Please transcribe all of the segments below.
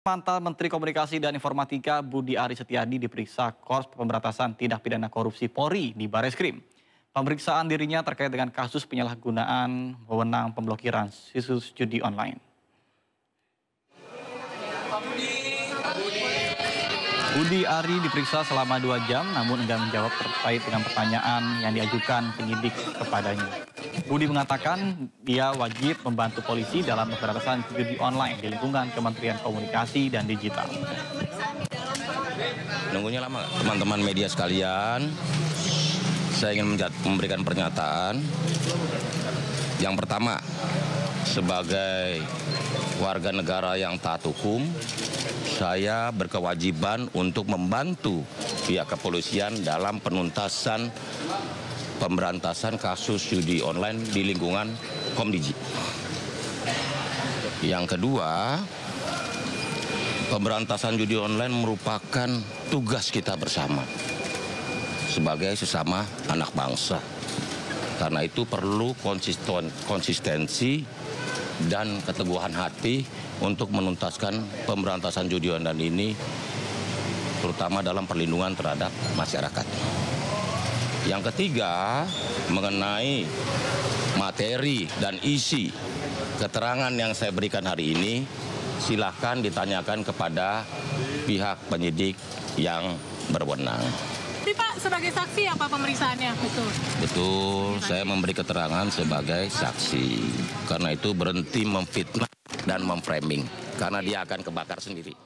Mantan Menteri Komunikasi dan Informatika Budi Aris Setiadi diperiksa Korps Pemberantasan Tindak Pidana Korupsi Polri di Bareskrim. Pemeriksaan dirinya terkait dengan kasus penyalahgunaan wewenang pemblokiran situs judi online. Budi Ari diperiksa selama 2 jam namun enggan menjawab terkait dengan pertanyaan yang diajukan penyidik kepadanya. Budi mengatakan dia wajib membantu polisi dalam pemberantasan judi online di lingkungan Kementerian Komunikasi dan Digital. Nunggunya lama, teman-teman media sekalian. Saya ingin memberikan pernyataan. Yang pertama, sebagai warga negara yang taat hukum, saya berkewajiban untuk membantu pihak kepolisian dalam penuntasan pemberantasan kasus judi online di lingkungan Komdiji. Yang kedua, pemberantasan judi online merupakan tugas kita bersama sebagai sesama anak bangsa. Karena itu perlu konsistensi dan keteguhan hati untuk menuntaskan pemberantasan judi online ini, terutama dalam perlindungan terhadap masyarakat. Yang ketiga, mengenai materi dan isi keterangan yang saya berikan hari ini, silahkan ditanyakan kepada pihak penyidik yang berwenang. Tapi Pak, sebagai saksi apa pemeriksaannya? Betul, saya memberi keterangan sebagai saksi. Karena itu berhenti memfitnah dan memframing, karena dia akan kebakar sendiri.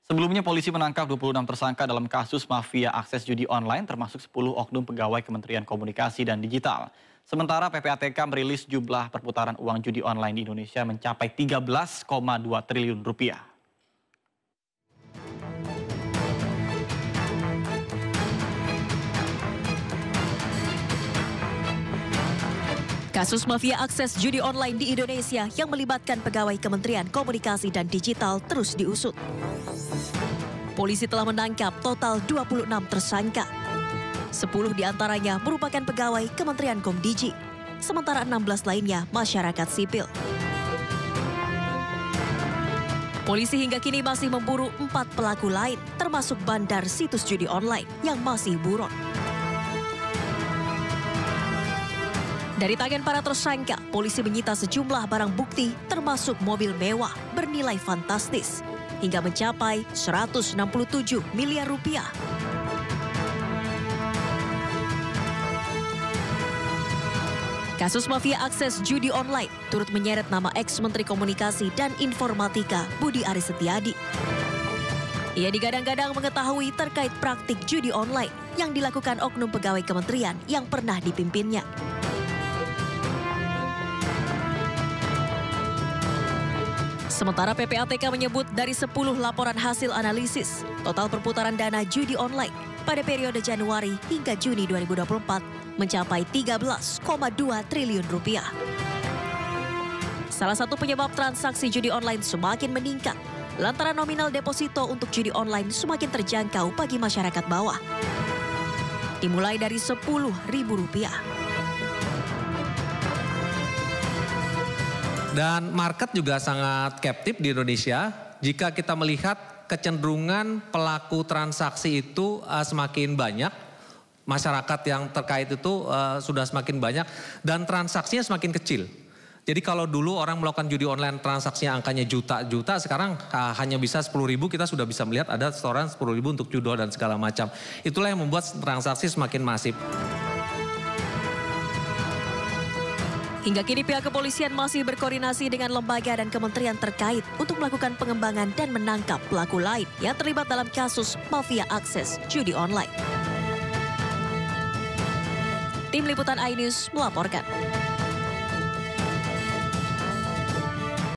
Sebelumnya polisi menangkap 26 tersangka dalam kasus mafia akses judi online termasuk 10 oknum pegawai Kementerian Komunikasi dan Digital. Sementara PPATK merilis jumlah perputaran uang judi online di Indonesia mencapai 13,2 triliun rupiah. Kasus mafia akses judi online di Indonesia yang melibatkan pegawai Kementerian Komunikasi dan Digital terus diusut. Polisi telah menangkap total 26 tersangka. 10 diantaranya merupakan pegawai Kementerian Komdiji, sementara 16 lainnya masyarakat sipil. Polisi hingga kini masih memburu 4 pelaku lain, termasuk bandar situs judi online yang masih buron. Dari tangan para tersangka, polisi menyita sejumlah barang bukti termasuk mobil mewah bernilai fantastis hingga mencapai 167 miliar rupiah. Kasus mafia akses judi online turut menyeret nama ex-Menteri Komunikasi dan Informatika Budi Aris Setiadi. Ia digadang-gadang mengetahui terkait praktik judi online yang dilakukan oknum pegawai kementerian yang pernah dipimpinnya. Sementara PPATK menyebut dari 10 laporan hasil analisis, total perputaran dana judi online pada periode Januari hingga Juni 2024 mencapai 13,2 triliun rupiah. Salah satu penyebab transaksi judi online semakin meningkat, lantaran nominal deposito untuk judi online semakin terjangkau bagi masyarakat bawah. Dimulai dari Rp10.000. Dan market juga sangat captive di Indonesia. Jika kita melihat kecenderungan pelaku transaksi itu semakin banyak, masyarakat yang terkait itu sudah semakin banyak dan transaksinya semakin kecil. Jadi kalau dulu orang melakukan judi online transaksinya angkanya juta-juta, sekarang hanya bisa 10.000, kita sudah bisa melihat ada setoran 10.000 untuk judol dan segala macam. Itulah yang membuat transaksi semakin masif. Hingga kini pihak kepolisian masih berkoordinasi dengan lembaga dan kementerian terkait untuk melakukan pengembangan dan menangkap pelaku lain yang terlibat dalam kasus mafia akses judi online. Tim Liputan iNews melaporkan.